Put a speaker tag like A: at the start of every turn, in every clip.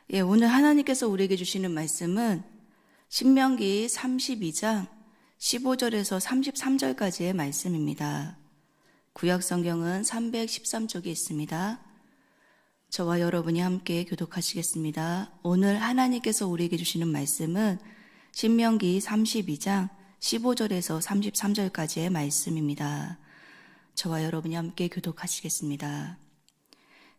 A: 오늘 하나님께서 우리에게 주시는 말씀은 신명기 32장 15절에서 33절까지의 말씀입니다. 구약 성경은 313쪽에 있습니다. 저와 여러분이 함께 교독하시겠습니다. 오늘 하나님께서 우리에게 주시는 말씀은 신명기 32장 15절에서 33절까지의 말씀입니다. 저와 여러분이 함께 교독하시겠습니다.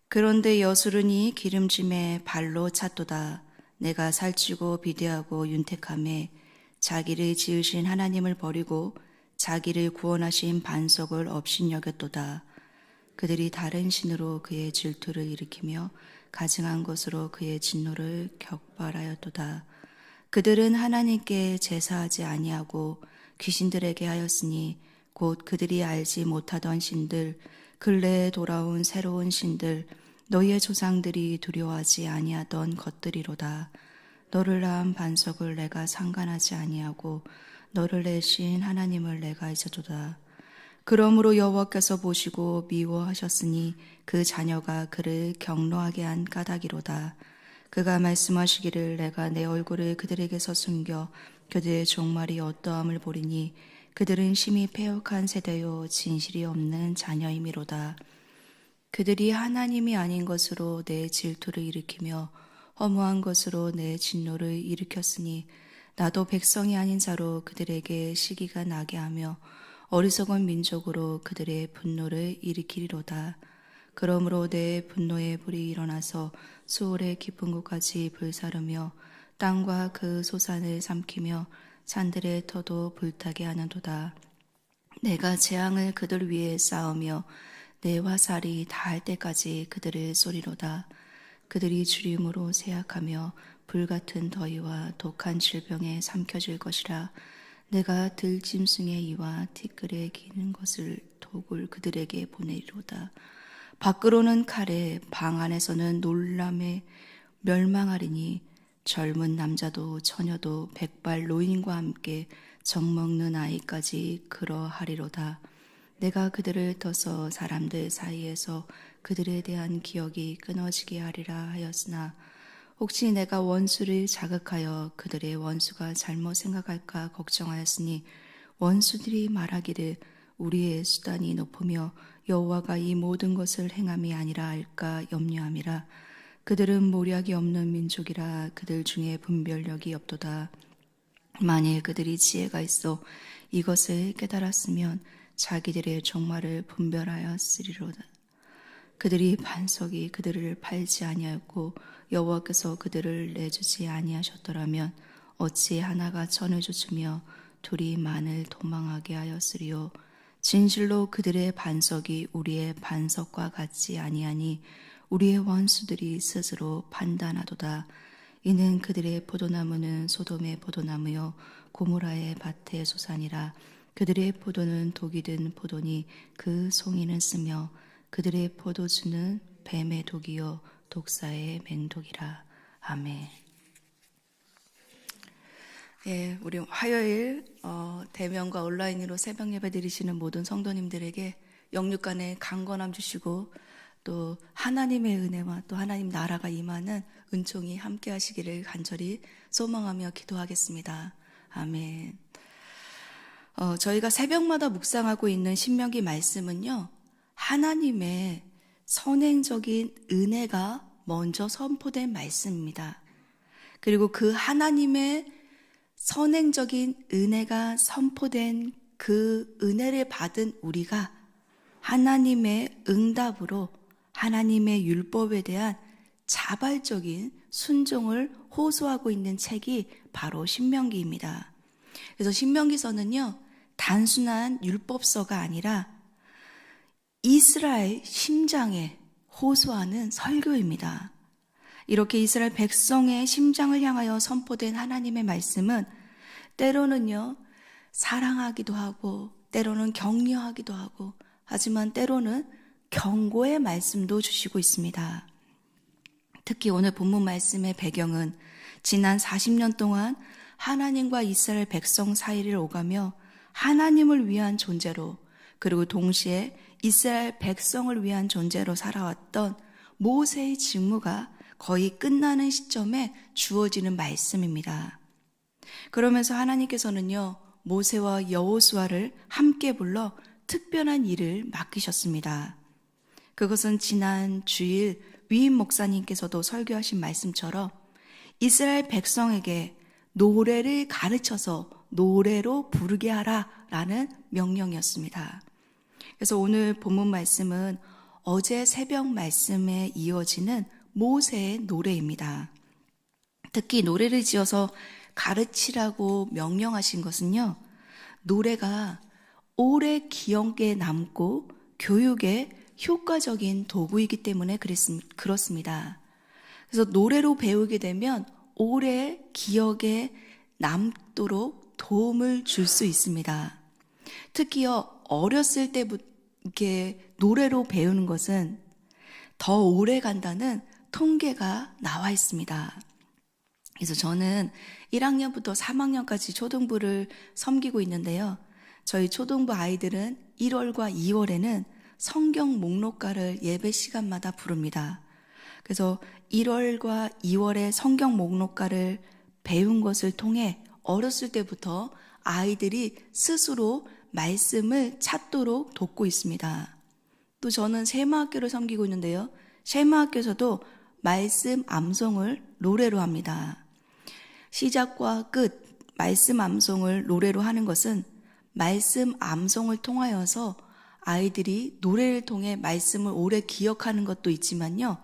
A: 그런데 여수르니 기름짐에 발로 찼도다. 내가 살찌고 비대하고 윤택함에 자기를 지으신 하나님을 버리고 자기를 구원하신 반석을 업신여겼도다. 그들이 다른 신으로 그의 질투를 일으키며 가증한 것으로 그의 진노를 격발하였도다. 그들은 하나님께 제사하지 아니하고 귀신들에게 하였으니 곧 그들이 알지 못하던 신들, 근래에 돌아온 새로운 신들, 너희의 조상들이 두려워하지 아니하던 것들이로다. 너를 낳은 반석을 내가 상관하지 아니하고 너를 내신 하나님을 내가 잊어도다. 그러므로 여호와께서 보시고 미워하셨으니 그 자녀가 그를 경노하게 한 까닭이로다. 그가 말씀하시기를 내가 내 얼굴을 그들에게서 숨겨 그들의 종말이 어떠함을 보리니 그들은 심히 패역한 세대요 진실이 없는 자녀이미로다. 그들이 하나님이 아닌 것으로 내 질투를 일으키며 허무한 것으로 내 진노를 일으켰으니 나도 백성이 아닌 자로 그들에게 시기가 나게 하며 어리석은 민족으로 그들의 분노를 일으키리로다. 그러므로 내 분노의 불이 일어나서 수월의 깊은 곳까지 불사르며 땅과 그 소산을 삼키며 산들의 터도 불타게 하는도다. 내가 재앙을 그들 위에 쌓으며 내 화살이 닿을 때까지 그들을 쏘리로다. 그들이 주림으로 세약하며 불같은 더위와 독한 질병에 삼켜질 것이라. 내가 들짐승의 이와 티끌에 기는 것을 독을 그들에게 보내리로다. 밖으로는 칼에 방 안에서는 놀람에 멸망하리니 젊은 남자도 처녀도 백발 노인과 함께 젖먹는 아이까지 그러하리로다. 내가 그들을 터서 사람들 사이에서 그들에 대한 기억이 끊어지게 하리라 하였으나 혹시 내가 원수를 자극하여 그들의 원수가 잘못 생각할까 걱정하였으니 원수들이 말하기를 우리의 수단이 높으며 여호와가 이 모든 것을 행함이 아니라 할까 염려함이라. 그들은 모략이 없는 민족이라 그들 중에 분별력이 없도다. 만일 그들이 지혜가 있어 이것을 깨달았으면 자기들의 종말을 분별하였으리로다. 그들이 반석이 그들을 팔지 아니하였고 여호와께서 그들을 내주지 아니하셨더라면 어찌 하나가 천을 쫓으며 둘이 만을 도망하게 하였으리요. 진실로 그들의 반석이 우리의 반석과 같지 아니하니 우리의 원수들이 스스로 판단하도다. 이는 그들의 포도나무는 소돔의 포도나무요 고모라의 밭의 소산이라. 그들의 포도는 독이 든 포도니 그 송이는 쓰며 그들의 포도주는 뱀의 독이요 독사의 맹독이라. 아멘. 우리 화요일 대면과 온라인으로 새벽 예배 드리시는 모든 성도님들에게 영육간의 강건함 주시고 또 하나님의 은혜와 또 하나님 나라가 임하는 은총이 함께 하시기를 간절히 소망하며 기도하겠습니다. 아멘. 저희가 새벽마다 묵상하고 있는 신명기 말씀은요, 하나님의 선행적인 은혜가 먼저 선포된 말씀입니다. 그리고 그 하나님의 선행적인 은혜가 선포된 그 은혜를 받은 우리가 하나님의 응답으로 하나님의 율법에 대한 자발적인 순종을 호소하고 있는 책이 바로 신명기입니다. 그래서 신명기서는요, 단순한 율법서가 아니라 이스라엘 심장에 호소하는 설교입니다. 이렇게 이스라엘 백성의 심장을 향하여 선포된 하나님의 말씀은 때로는요, 사랑하기도 하고 때로는 격려하기도 하고 하지만 때로는 경고의 말씀도 주시고 있습니다. 특히 오늘 본문 말씀의 배경은 지난 40년 동안 하나님과 이스라엘 백성 사이를 오가며 하나님을 위한 존재로 그리고 동시에 이스라엘 백성을 위한 존재로 살아왔던 모세의 직무가 거의 끝나는 시점에 주어지는 말씀입니다. 그러면서 하나님께서는요, 모세와 여호수아를 함께 불러 특별한 일을 맡기셨습니다. 그것은 지난 주일 위임 목사님께서도 설교하신 말씀처럼 이스라엘 백성에게 노래를 가르쳐서 노래로 부르게 하라라는 명령이었습니다. 그래서 오늘 본문 말씀은 어제 새벽 말씀에 이어지는 모세의 노래입니다. 특히 노래를 지어서 가르치라고 명령하신 것은요, 노래가 오래 기억에 남고 교육에 효과적인 도구이기 때문에 그렇습니다. 그래서 노래로 배우게 되면 오래 기억에 남도록 도움을 줄 수 있습니다. 특히요, 어렸을 때부터 이렇게 노래로 배우는 것은 더 오래 간다는 통계가 나와 있습니다. 그래서 저는 1학년부터 3학년까지 초등부를 섬기고 있는데요. 저희 초등부 아이들은 1월과 2월에는 성경 목록가를 예배 시간마다 부릅니다. 그래서 1월과 2월에 성경 목록가를 배운 것을 통해 어렸을 때부터 아이들이 스스로 말씀을 찾도록 돕고 있습니다. 또 저는 세마학교를 섬기고 있는데요. 세마학교에서도 말씀 암송을 노래로 합니다. 시작과 끝, 말씀 암송을 노래로 하는 것은 말씀 암송을 통하여서 아이들이 노래를 통해 말씀을 오래 기억하는 것도 있지만요,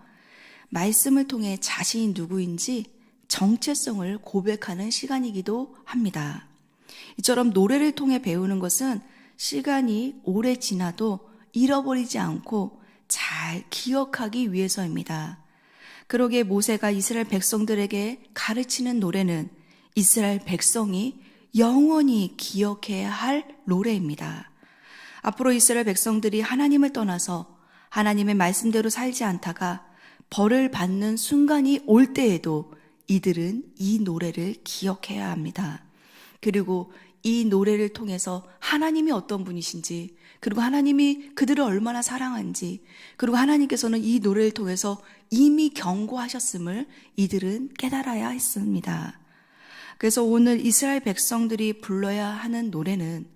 A: 말씀을 통해 자신이 누구인지 정체성을 고백하는 시간이기도 합니다. 이처럼 노래를 통해 배우는 것은 시간이 오래 지나도 잃어버리지 않고 잘 기억하기 위해서입니다. 그러기에 모세가 이스라엘 백성들에게 가르치는 노래는 이스라엘 백성이 영원히 기억해야 할 노래입니다. 앞으로 이스라엘 백성들이 하나님을 떠나서 하나님의 말씀대로 살지 않다가 벌을 받는 순간이 올 때에도 이들은 이 노래를 기억해야 합니다. 그리고 이 노래를 통해서 하나님이 어떤 분이신지, 그리고 하나님이 그들을 얼마나 사랑한지, 그리고 하나님께서는 이 노래를 통해서 이미 경고하셨음을 이들은 깨달아야 했습니다. 그래서 오늘 이스라엘 백성들이 불러야 하는 노래는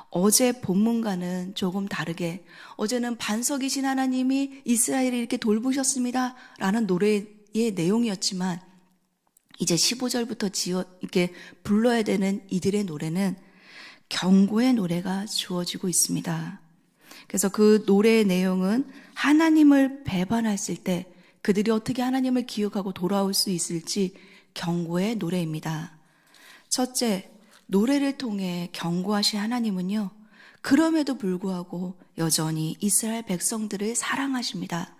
A: 어제 본문과는 조금 다르게, 어제는 반석이신 하나님이 이스라엘을 이렇게 돌보셨습니다 라는 노래의 내용이었지만, 이제 15절부터 이렇게 불러야 되는 이들의 노래는 경고의 노래가 주어지고 있습니다. 그래서 그 노래의 내용은 하나님을 배반했을 때 그들이 어떻게 하나님을 기억하고 돌아올 수 있을지 경고의 노래입니다. 첫째, 노래를 통해 경고하신 하나님은요, 그럼에도 불구하고 여전히 이스라엘 백성들을 사랑하십니다.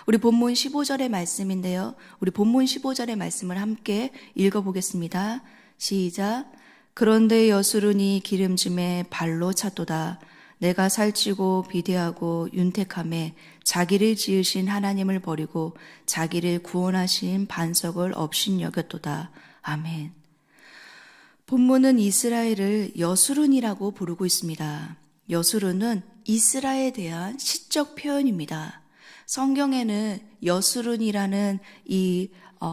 A: 우리 본문 15절의 말씀인데요. 우리 본문 15절의 말씀을 함께 읽어보겠습니다. 시작. 그런데 여수르니 기름짐에 발로 찼도다. 내가 살찌고 비대하고 윤택함에 자기를 지으신 하나님을 버리고 자기를 구원하신 반석을 없인 여겼도다. 아멘. 본문은 이스라엘을 여수른이라고 부르고 있습니다. 여수른은 이스라엘에 대한 시적 표현입니다. 성경에는 여수른이라는 이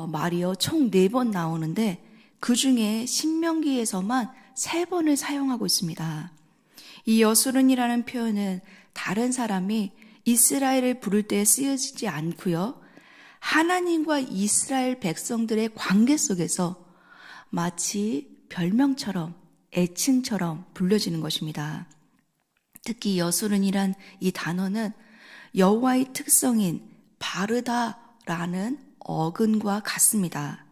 A: 말이요, 총 4번 나오는데 그 중에 신명기에서만 3번을 사용하고 있습니다. 이 여수른이라는 표현은 다른 사람이 이스라엘을 부를 때 쓰여지지 않고요, 하나님과 이스라엘 백성들의 관계 속에서 마치 별명처럼, 애칭처럼 불려지는 것입니다. 특히 여수른이란 이 단어는 여호와의 특성인 바르다라는 어근과 같습니다.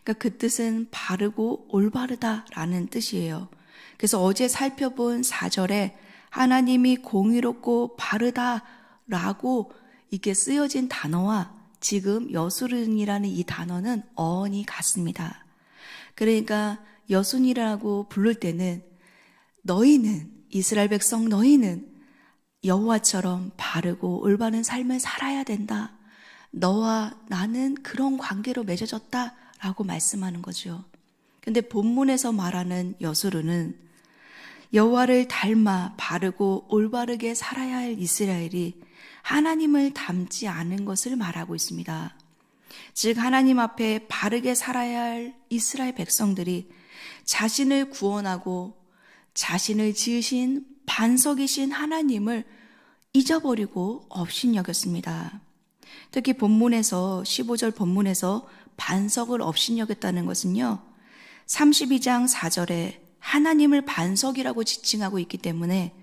A: 그러니까 그 뜻은 바르고 올바르다라는 뜻이에요. 그래서 어제 살펴본 4절에 하나님이 공의롭고 바르다라고 이렇게 쓰여진 단어와 지금 여수른이라는 이 단어는 어원이 같습니다. 그러니까 여순이라고 부를 때는 너희는, 이스라엘 백성 너희는 여호와처럼 바르고 올바른 삶을 살아야 된다. 너와 나는 그런 관계로 맺어졌다 라고 말씀하는 거죠. 근데 본문에서 말하는 여수르는 여호와를 닮아 바르고 올바르게 살아야 할 이스라엘이 하나님을 닮지 않은 것을 말하고 있습니다. 즉 하나님 앞에 바르게 살아야 할 이스라엘 백성들이 자신을 구원하고 자신을 지으신 반석이신 하나님을 잊어버리고 업신여겼습니다. 특히 본문에서 15절 본문에서 반석을 업신여겼다는 것은요, 32장 4절에 하나님을 반석이라고 지칭하고 있기 때문에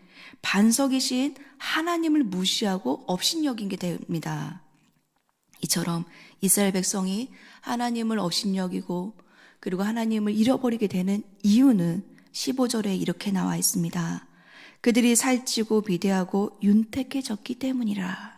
A: 반석이신 하나님을 무시하고 업신여긴 게 됩니다. 이처럼 이스라엘 백성이 하나님을 업신여기고 그리고 하나님을 잃어버리게 되는 이유는 15절에 이렇게 나와 있습니다. 그들이 살찌고 비대하고 윤택해졌기 때문이라.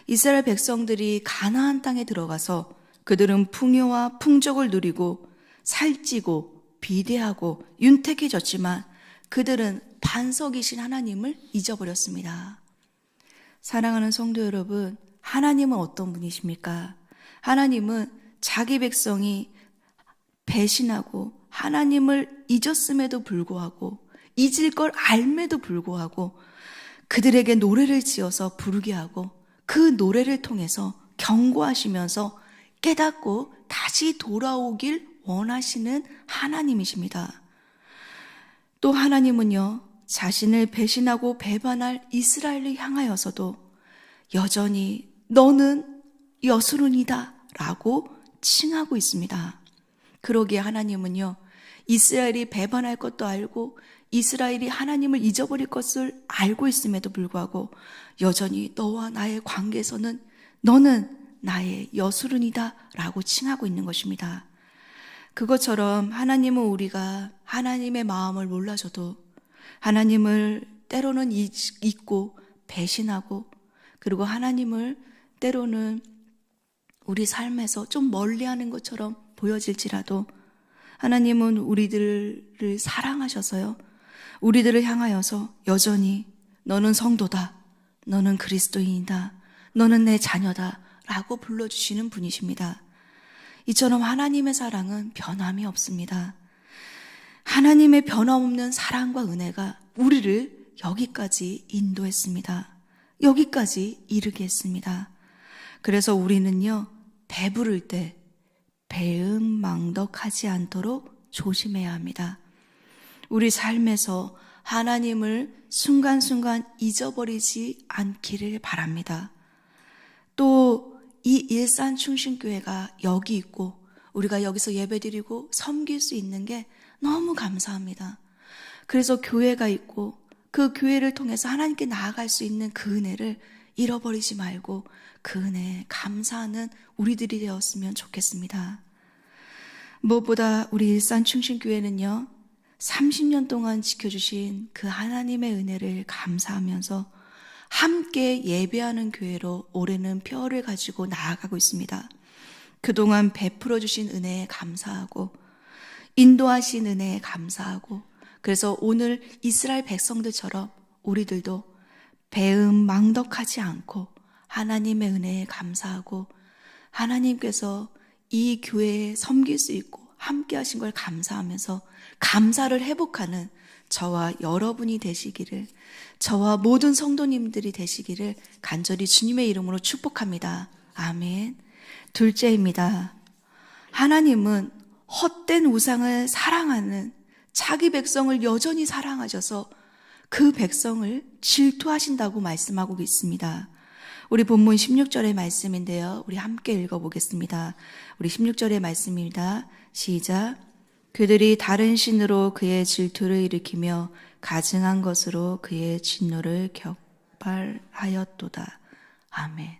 A: 이스라엘 백성들이 가나안 땅에 들어가서 그들은 풍요와 풍족을 누리고 살찌고 비대하고 윤택해졌지만 그들은 반석이신 하나님을 잊어버렸습니다. 사랑하는 성도 여러분, 하나님은 어떤 분이십니까? 하나님은 자기 백성이 배신하고 하나님을 잊었음에도 불구하고 잊을 걸 알매도 불구하고 그들에게 노래를 지어서 부르게 하고 그 노래를 통해서 경고하시면서 깨닫고 다시 돌아오길 원하시는 하나님이십니다. 또 하나님은요, 자신을 배신하고 배반할 이스라엘을 향하여서도 여전히 너는 여수론이다 라고 칭하고 있습니다. 그러기에 하나님은요, 이스라엘이 배반할 것도 알고 이스라엘이 하나님을 잊어버릴 것을 알고 있음에도 불구하고 여전히 너와 나의 관계에서는 너는 나의 여수론이다 라고 칭하고 있는 것입니다. 그것처럼 하나님은 우리가 하나님의 마음을 몰라줘도 하나님을 때로는 잊고 배신하고 그리고 하나님을 때로는 우리 삶에서 좀 멀리하는 것처럼 보여질지라도 하나님은 우리들을 사랑하셔서요, 우리들을 향하여서 여전히 너는 성도다, 너는 그리스도인이다, 너는 내 자녀다 라고 불러주시는 분이십니다. 이처럼 하나님의 사랑은 변함이 없습니다. 하나님의 변함없는 사랑과 은혜가 우리를 여기까지 인도했습니다. 여기까지 이르게 했습니다. 그래서 우리는요, 배부를 때 배은망덕하지 않도록 조심해야 합니다. 우리 삶에서 하나님을 순간순간 잊어버리지 않기를 바랍니다. 또 이 일산 충신교회가 여기 있고 우리가 여기서 예배드리고 섬길 수 있는 게 너무 감사합니다. 그래서 교회가 있고 그 교회를 통해서 하나님께 나아갈 수 있는 그 은혜를 잃어버리지 말고 그 은혜에 감사하는 우리들이 되었으면 좋겠습니다. 무엇보다 우리 일산 충신교회는요, 30년 동안 지켜주신 그 하나님의 은혜를 감사하면서 함께 예배하는 교회로 올해는 표를 가지고 나아가고 있습니다. 그동안 베풀어 주신 은혜에 감사하고 인도하신 은혜에 감사하고 그래서 오늘 이스라엘 백성들처럼 우리들도 배은망덕하지 않고 하나님의 은혜에 감사하고 하나님께서 이 교회에 섬길 수 있고 함께 하신 걸 감사하면서 감사를 회복하는 저와 여러분이 되시기를, 저와 모든 성도님들이 되시기를 간절히 주님의 이름으로 축복합니다. 아멘. 둘째입니다. 하나님은 헛된 우상을 사랑하는 자기 백성을 여전히 사랑하셔서 그 백성을 질투하신다고 말씀하고 있습니다. 우리 본문 16절의 말씀인데요, 우리 함께 읽어보겠습니다. 우리 16절의 말씀입니다. 시작. 그들이 다른 신으로 그의 질투를 일으키며 가증한 것으로 그의 진노를 격발하였도다. 아멘.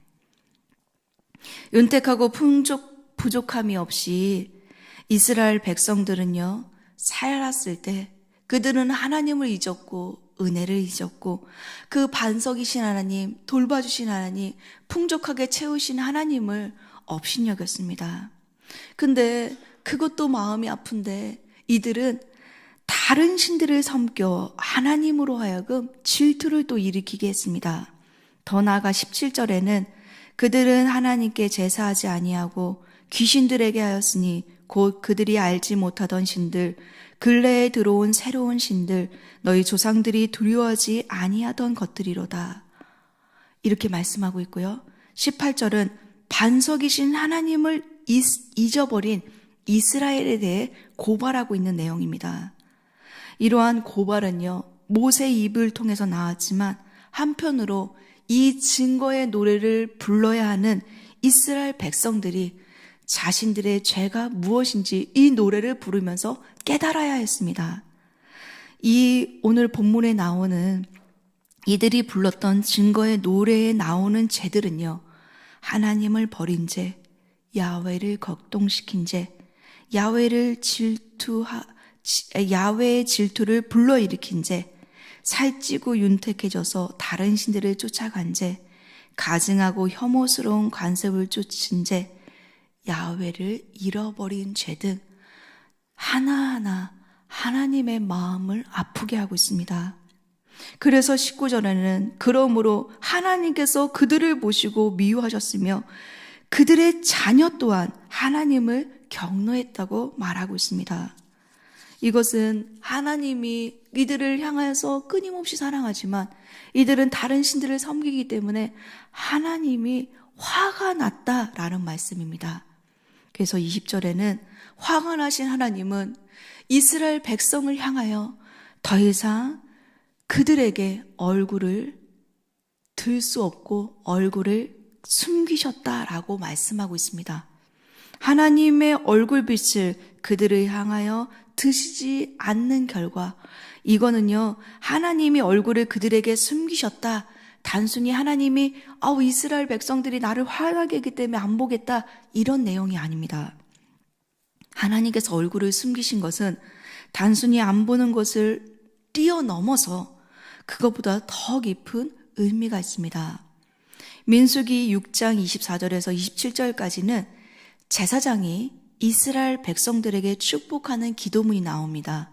A: 윤택하고 부족함이 없이 이스라엘 백성들은요, 살았을 때 그들은 하나님을 잊었고 은혜를 잊었고 그 반석이신 하나님, 돌봐주신 하나님, 풍족하게 채우신 하나님을 업신여겼습니다. 근데 그것도 마음이 아픈데 이들은 다른 신들을 섬겨 하나님으로 하여금 질투를 또 일으키게 했습니다. 더 나아가 17절에는 그들은 하나님께 제사하지 아니하고 귀신들에게 하였으니 곧 그들이 알지 못하던 신들, 근래에 들어온 새로운 신들, 너희 조상들이 두려워하지 아니하던 것들이로다. 이렇게 말씀하고 있고요. 18절은 반석이신 하나님을 잊어버린 이스라엘에 대해 고발하고 있는 내용입니다. 이러한 고발은요, 모세의 입을 통해서 나왔지만 한편으로 이 증거의 노래를 불러야 하는 이스라엘 백성들이 자신들의 죄가 무엇인지 이 노래를 부르면서 깨달아야 했습니다. 이 오늘 본문에 나오는 이들이 불렀던 증거의 노래에 나오는 죄들은요, 하나님을 버린 죄, 야훼를 걱동시킨 죄, 야훼의 질투를 불러일으킨 죄, 살찌고 윤택해져서 다른 신들을 쫓아간 죄, 가증하고 혐오스러운 관습을 쫓은 죄, 야훼를 잃어버린 죄 등 하나하나 하나님의 마음을 아프게 하고 있습니다. 그래서 19절에는 그러므로 하나님께서 그들을 보시고 미워하셨으며 그들의 자녀 또한 하나님을 경노했다고 말하고 있습니다. 이것은 하나님이 이들을 향하여서 끊임없이 사랑하지만 이들은 다른 신들을 섬기기 때문에 하나님이 화가 났다라는 말씀입니다. 그래서 20절에는 화가 나신 하나님은 이스라엘 백성을 향하여 더 이상 그들에게 얼굴을 들 수 없고 얼굴을 숨기셨다라고 말씀하고 있습니다. 하나님의 얼굴빛을 그들을 향하여 드시지 않는 결과, 이거는요, 하나님이 얼굴을 그들에게 숨기셨다, 단순히 하나님이 이스라엘 백성들이 나를 화나게 하기 때문에 안 보겠다, 이런 내용이 아닙니다. 하나님께서 얼굴을 숨기신 것은 단순히 안 보는 것을 뛰어넘어서 그것보다 더 깊은 의미가 있습니다. 민수기 6장 24절에서 27절까지는 제사장이 이스라엘 백성들에게 축복하는 기도문이 나옵니다.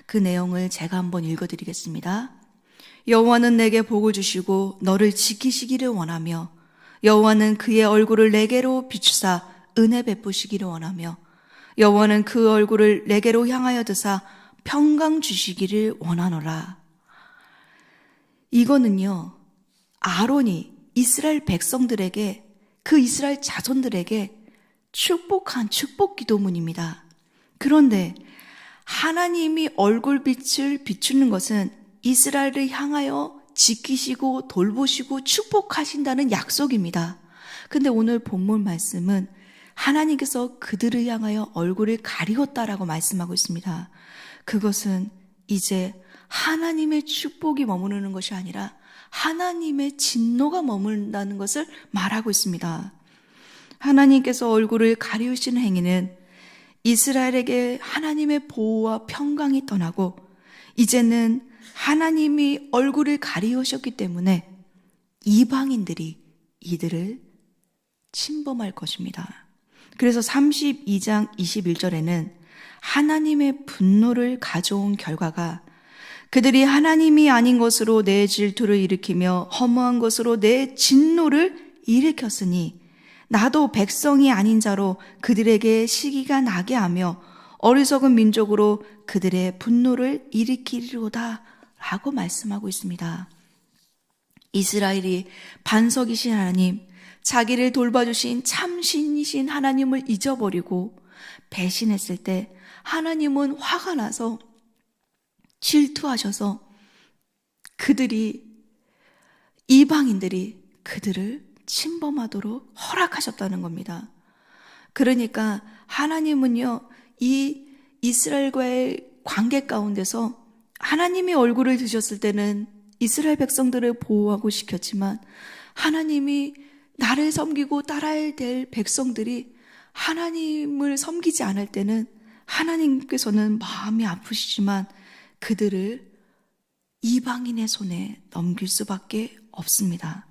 A: 그 내용을 제가 한번 읽어드리겠습니다. 여호와는 내게 복을 주시고 너를 지키시기를 원하며 여호와는 그의 얼굴을 내게로 비추사 은혜 베푸시기를 원하며 여호와는 그 얼굴을 내게로 향하여 드사 평강 주시기를 원하노라. 이거는요, 아론이 이스라엘 백성들에게, 그 이스라엘 자손들에게 축복한 축복 기도문입니다. 그런데 하나님이 얼굴빛을 비추는 것은 이스라엘을 향하여 지키시고 돌보시고 축복하신다는 약속입니다. 근데 오늘 본문 말씀은 하나님께서 그들을 향하여 얼굴을 가리웠다라고 말씀하고 있습니다. 그것은 이제 하나님의 축복이 머무르는 것이 아니라 하나님의 진노가 머무른다는 것을 말하고 있습니다. 하나님께서 얼굴을 가리우시는 행위는 이스라엘에게 하나님의 보호와 평강이 떠나고 이제는 하나님이 얼굴을 가리우셨기 때문에 이방인들이 이들을 침범할 것입니다. 그래서 32장 21절에는 하나님의 분노를 가져온 결과가 그들이 하나님이 아닌 것으로 내 질투를 일으키며 허무한 것으로 내 진노를 일으켰으니 나도 백성이 아닌 자로 그들에게 시기가 나게 하며 어리석은 민족으로 그들의 분노를 일으키리로다 라고 말씀하고 있습니다. 이스라엘이 반석이신 하나님, 자기를 돌봐주신 참신이신 하나님을 잊어버리고 배신했을 때 하나님은 화가 나서 질투하셔서 이방인들이 그들을 침범하도록 허락하셨다는 겁니다. 그러니까 하나님은요, 이 이스라엘과의 관계 가운데서 하나님이 얼굴을 드셨을 때는 이스라엘 백성들을 보호하고 지켰지만 하나님이 나를 섬기고 따라야 될 백성들이 하나님을 섬기지 않을 때는 하나님께서는 마음이 아프시지만 그들을 이방인의 손에 넘길 수밖에 없습니다.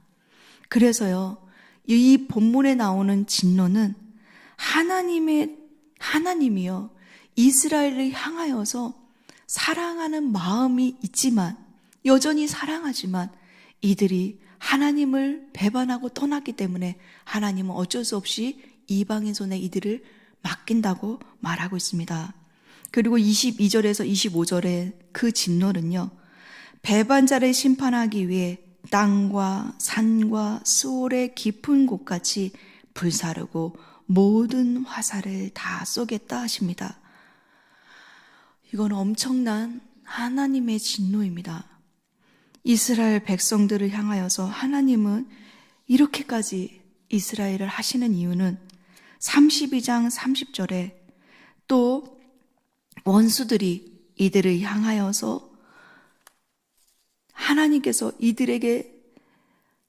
A: 그래서요, 이 본문에 나오는 진노는 하나님이요, 이스라엘을 향하여서 사랑하는 마음이 있지만, 여전히 사랑하지만 이들이 하나님을 배반하고 떠났기 때문에 하나님은 어쩔 수 없이 이방인 손에 이들을 맡긴다고 말하고 있습니다. 그리고 22절에서 25절의 그 진노는요, 배반자를 심판하기 위해 땅과 산과 수월의 깊은 곳같이 불사르고 모든 화살을 다 쏘겠다 하십니다. 이건 엄청난 하나님의 진노입니다. 이스라엘 백성들을 향하여서 하나님은 이렇게까지 이스라엘을 하시는 이유는 32장 30절에 또 원수들이 이들을 향하여서 하나님께서 이들에게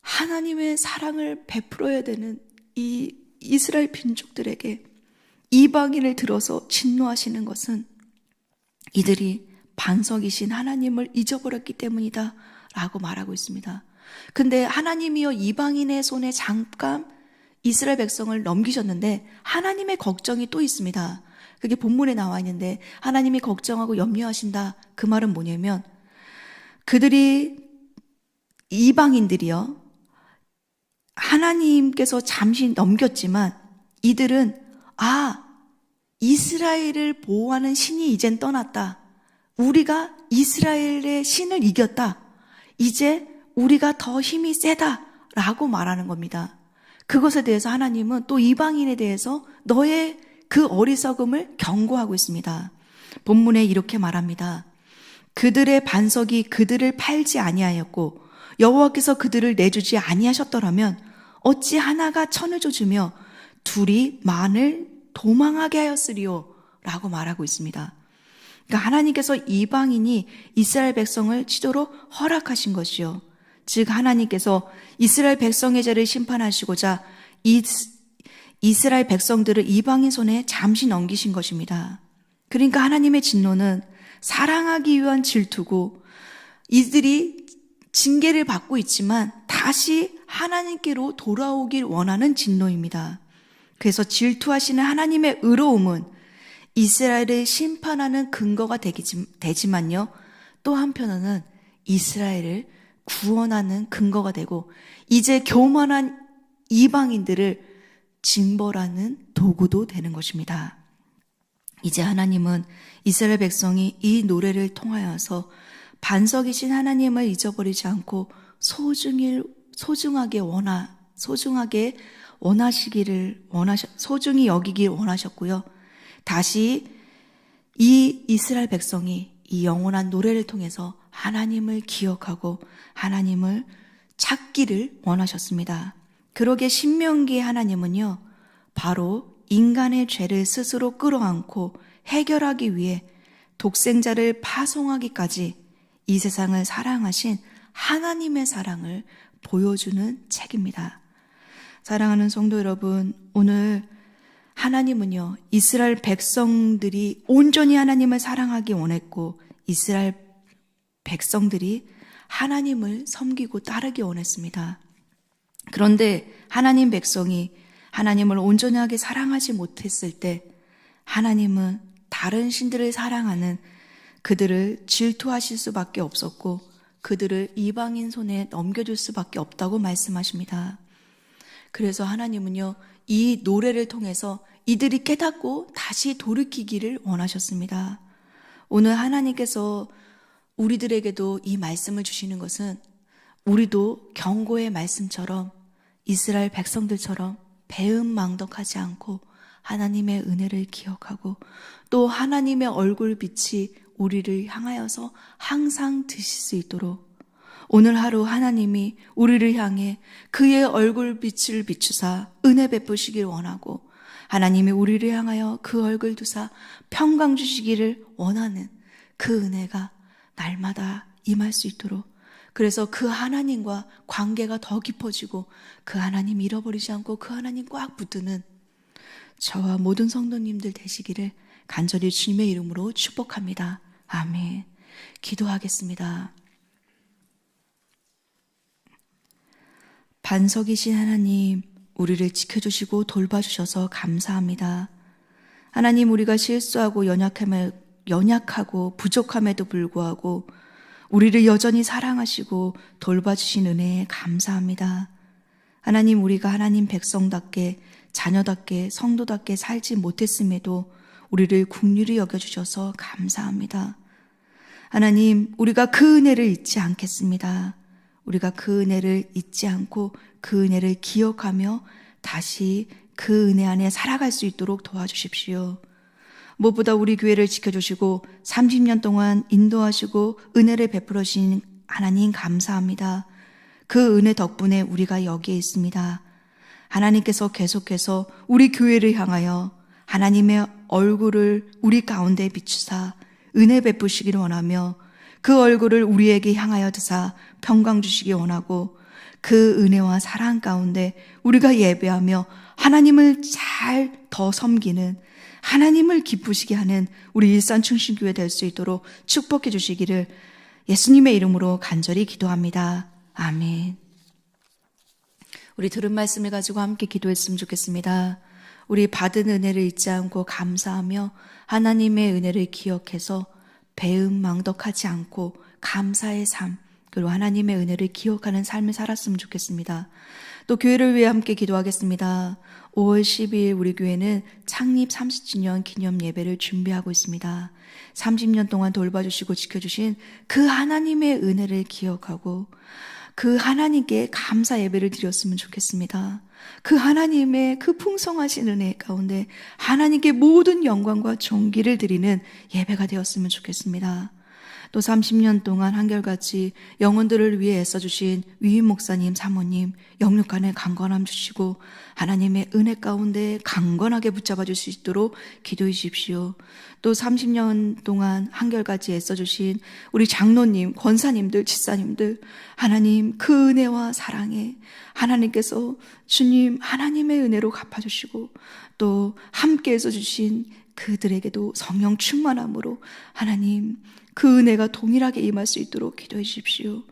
A: 하나님의 사랑을 베풀어야 되는 이 이스라엘 민족들에게 이방인을 들어서 진노하시는 것은 이들이 반석이신 하나님을 잊어버렸기 때문이다 라고 말하고 있습니다. 근데 하나님이여 이방인의 손에 잠깐 이스라엘 백성을 넘기셨는데 하나님의 걱정이 또 있습니다. 그게 본문에 나와 있는데 하나님이 걱정하고 염려하신다. 그 말은 뭐냐면 그들이 이방인들이요 하나님께서 잠시 넘겼지만 이들은 이스라엘을 보호하는 신이 이젠 떠났다. 우리가 이스라엘의 신을 이겼다. 이제 우리가 더 힘이 세다 라고 말하는 겁니다. 그것에 대해서 하나님은 또 이방인에 대해서 너의 그 어리석음을 경고하고 있습니다. 본문에 이렇게 말합니다. 그들의 반석이 그들을 팔지 아니하였고 여호와께서 그들을 내주지 아니하셨더라면 어찌 하나가 천을 져주며 둘이 만을 도망하게 하였으리요 라고 말하고 있습니다. 그러니까 하나님께서 이방인이 이스라엘 백성을 치도록 허락하신 것이요. 즉 하나님께서 이스라엘 백성의 죄를 심판하시고자 이스라엘 백성들을 이방인 손에 잠시 넘기신 것입니다. 그러니까 하나님의 진노는 사랑하기 위한 질투고 이들이 징계를 받고 있지만 다시 하나님께로 돌아오길 원하는 진노입니다. 그래서 질투하시는 하나님의 의로움은 이스라엘을 심판하는 근거가 되지만요. 또 한편으로는 이스라엘을 구원하는 근거가 되고 이제 교만한 이방인들을 징벌하는 도구도 되는 것입니다. 이제 하나님은 이스라엘 백성이 이 노래를 통하여서 반석이신 하나님을 잊어버리지 않고 소중히 여기길 원하셨고요. 다시 이 이스라엘 백성이 이 영원한 노래를 통해서 하나님을 기억하고 하나님을 찾기를 원하셨습니다. 그러게 신명기의 하나님은요, 바로 인간의 죄를 스스로 끌어안고 해결하기 위해 독생자를 파송하기까지 이 세상을 사랑하신 하나님의 사랑을 보여주는 책입니다. 사랑하는 성도 여러분, 오늘 하나님은요, 이스라엘 백성들이 온전히 하나님을 사랑하기 원했고 이스라엘 백성들이 하나님을 섬기고 따르기 원했습니다. 그런데 하나님 백성이 하나님을 온전하게 사랑하지 못했을 때 하나님은 다른 신들을 사랑하는 그들을 질투하실 수밖에 없었고 그들을 이방인 손에 넘겨줄 수밖에 없다고 말씀하십니다. 그래서 하나님은요, 이 노래를 통해서 이들이 깨닫고 다시 돌이키기를 원하셨습니다. 오늘 하나님께서 우리들에게도 이 말씀을 주시는 것은 우리도 경고의 말씀처럼 이스라엘 백성들처럼 배은망덕하지 않고 하나님의 은혜를 기억하고 또 하나님의 얼굴빛이 우리를 향하여서 항상 드실 수 있도록 오늘 하루 하나님이 우리를 향해 그의 얼굴빛을 비추사 은혜 베푸시길 원하고 하나님이 우리를 향하여 그 얼굴 두사 평강 주시기를 원하는 그 은혜가 날마다 임할 수 있도록 그래서 그 하나님과 관계가 더 깊어지고 그 하나님 잃어버리지 않고 그 하나님 꽉 붙드는 저와 모든 성도님들 되시기를 간절히 주님의 이름으로 축복합니다. 아멘. 기도하겠습니다. 반석이신 하나님, 우리를 지켜주시고 돌봐주셔서 감사합니다. 하나님, 우리가 실수하고 연약하고 부족함에도 불구하고 우리를 여전히 사랑하시고 돌봐주신 은혜에 감사합니다. 하나님, 우리가 하나님 백성답게 자녀답게 성도답게 살지 못했음에도 우리를 긍휼히 여겨주셔서 감사합니다. 하나님, 우리가 그 은혜를 잊지 않겠습니다. 우리가 그 은혜를 잊지 않고 그 은혜를 기억하며 다시 그 은혜 안에 살아갈 수 있도록 도와주십시오. 무엇보다 우리 교회를 지켜주시고 30년 동안 인도하시고 은혜를 베풀어 주신 하나님 감사합니다. 그 은혜 덕분에 우리가 여기에 있습니다. 하나님께서 계속해서 우리 교회를 향하여 하나님의 얼굴을 우리 가운데 비추사 은혜 베푸시기를 원하며 그 얼굴을 우리에게 향하여 드사 평강 주시기 원하고 그 은혜와 사랑 가운데 우리가 예배하며 하나님을 잘 더 섬기는 하나님을 기쁘시게 하는 우리 일산충신교회 될 수 있도록 축복해 주시기를 예수님의 이름으로 간절히 기도합니다. 아멘. 우리 들은 말씀을 가지고 함께 기도했으면 좋겠습니다. 우리 받은 은혜를 잊지 않고 감사하며 하나님의 은혜를 기억해서 배은망덕하지 않고 감사의 삶, 그리고 하나님의 은혜를 기억하는 삶을 살았으면 좋겠습니다. 또 교회를 위해 함께 기도하겠습니다. 5월 12일 우리 교회는 창립 30주년 기념 예배를 준비하고 있습니다. 30년 동안 돌봐주시고 지켜주신 그 하나님의 은혜를 기억하고 그 하나님께 감사 예배를 드렸으면 좋겠습니다. 그 하나님의 그 풍성하신 은혜 가운데 하나님께 모든 영광과 존귀를 드리는 예배가 되었으면 좋겠습니다. 또 30년 동안 한결같이 영혼들을 위해 애써주신 위임 목사님, 사모님 영육간에 강건함 주시고 하나님의 은혜 가운데 강건하게 붙잡아 줄 수 있도록 기도해 주십시오. 또 30년 동안 한결같이 애써주신 우리 장로님, 권사님들, 집사님들 하나님 그 은혜와 사랑에 하나님께서 주님 하나님의 은혜로 갚아주시고 또 함께 애써주신 그들에게도 성령 충만함으로 하나님 그 은혜가 동일하게 임할 수 있도록 기도해 주십시오.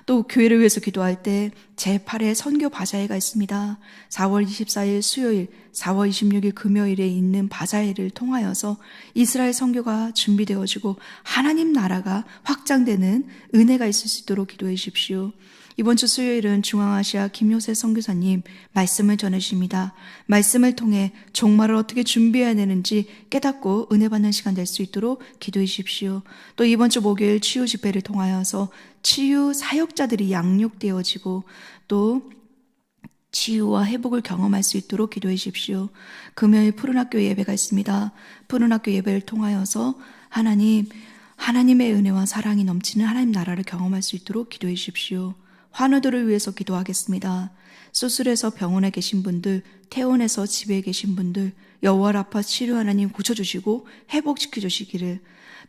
A: 또 교회를 위해서 기도할 때 제8회 선교 바자회가 있습니다. 4월 24일 수요일, 4월 26일 금요일에 있는 바자회를 통하여서 이스라엘 선교가 준비되어지고 하나님 나라가 확장되는 은혜가 있을 수 있도록 기도해 주십시오. 이번 주 수요일은 중앙아시아 김효세 선교사님 말씀을 전해주십니다. 말씀을 통해 종말을 어떻게 준비해야 되는지 깨닫고 은혜 받는 시간 될 수 있도록 기도해 주십시오. 또 이번 주 목요일 치유 집회를 통하여서 치유 사역자들이 양육되어지고 또 치유와 회복을 경험할 수 있도록 기도해 주십시오. 금요일 푸른학교 예배가 있습니다. 푸른학교 예배를 통하여서 하나님의 은혜와 사랑이 넘치는 하나님 나라를 경험할 수 있도록 기도해 주십시오. 환우들을 위해서 기도하겠습니다. 수술해서 병원에 계신 분들, 퇴원해서 집에 계신 분들 여호와 라파 치료 하나님 고쳐주시고 회복시켜 주시기를,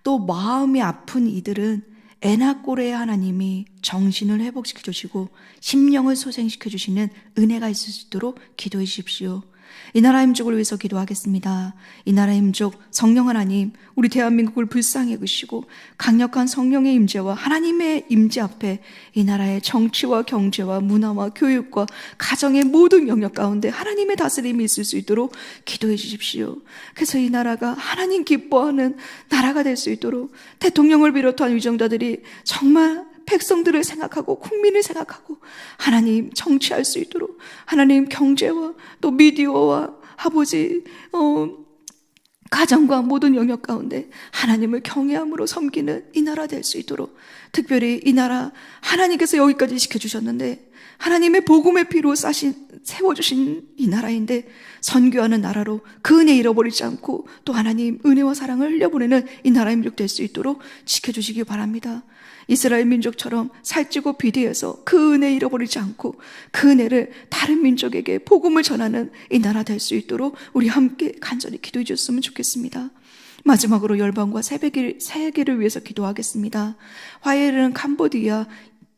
A: 또 마음이 아픈 이들은 에나꼬레 하나님이 정신을 회복시켜 주시고 심령을 소생시켜 주시는 은혜가 있을 수 있도록 기도해 주십시오. 이 나라 민족을 위해서 기도하겠습니다. 이 나라 민족 성령 하나님, 우리 대한민국을 불쌍히 여기시고 강력한 성령의 임재와 하나님의 임재 앞에 이 나라의 정치와 경제와 문화와 교육과 가정의 모든 영역 가운데 하나님의 다스림이 있을 수 있도록 기도해 주십시오. 그래서 이 나라가 하나님 기뻐하는 나라가 될 수 있도록 대통령을 비롯한 위정자들이 정말 백성들을 생각하고 국민을 생각하고 하나님 정치할 수 있도록 하나님 경제와 또 미디어와 아버지 가정과 모든 영역 가운데 하나님을 경외함으로 섬기는 이 나라 될 수 있도록, 특별히 이 나라 하나님께서 여기까지 지켜주셨는데 하나님의 복음의 피로 세워주신 이 나라인데 선교하는 나라로 그 은혜 잃어버리지 않고 또 하나님 은혜와 사랑을 흘려보내는 이 나라의 민족 될 수 있도록 지켜주시기 바랍니다. 이스라엘 민족처럼 살찌고 비대해서 그 은혜 잃어버리지 않고 그 은혜를 다른 민족에게 복음을 전하는 이 나라 될 수 있도록 우리 함께 간절히 기도해 주셨으면 좋겠습니다. 마지막으로 열방과 세계를 위해서 기도하겠습니다. 화요일은 캄보디아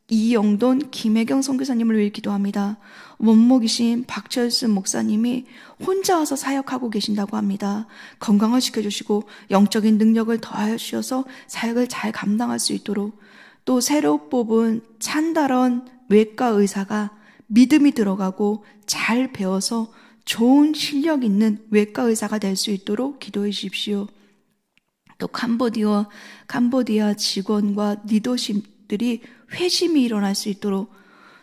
A: 이영돈 김혜경 선교사님을 위해 기도합니다. 원목이신 박철순 목사님이 혼자 와서 사역하고 계신다고 합니다. 건강을 지켜주시고 영적인 능력을 더하여 주셔서 사역을 잘 감당할 수 있도록, 또 새로 뽑은 찬다런 외과 의사가 믿음이 들어가고 잘 배워서 좋은 실력 있는 외과 의사가 될 수 있도록 기도해 주십시오. 또 캄보디아 직원과 리더십들이 회심이 일어날 수 있도록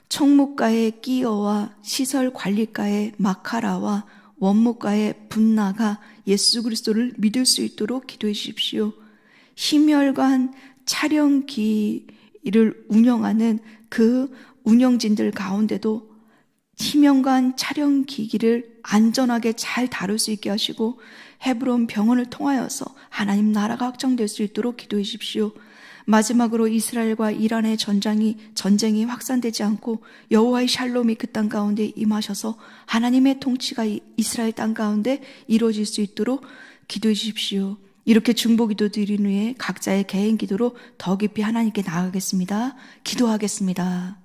A: 총무과의 끼어와 시설 관리과의 마카라와 원무과의 분나가 예수 그리스도를 믿을 수 있도록 기도해 주십시오. 심혈관 촬영기를 운영하는 그 운영진들 가운데도 치명관 촬영 기기를 안전하게 잘 다룰 수 있게 하시고 헤브론 병원을 통하여서 하나님 나라가 확정될 수 있도록 기도해 주십시오. 마지막으로 이스라엘과 이란의 전쟁이 확산되지 않고 여호와의 샬롬이 그 땅 가운데 임하셔서 하나님의 통치가 이스라엘 땅 가운데 이루어질 수 있도록 기도해 주십시오. 이렇게 중보기도 드린 후에 각자의 개인 기도로 더 깊이 하나님께 나아가겠습니다. 기도하겠습니다.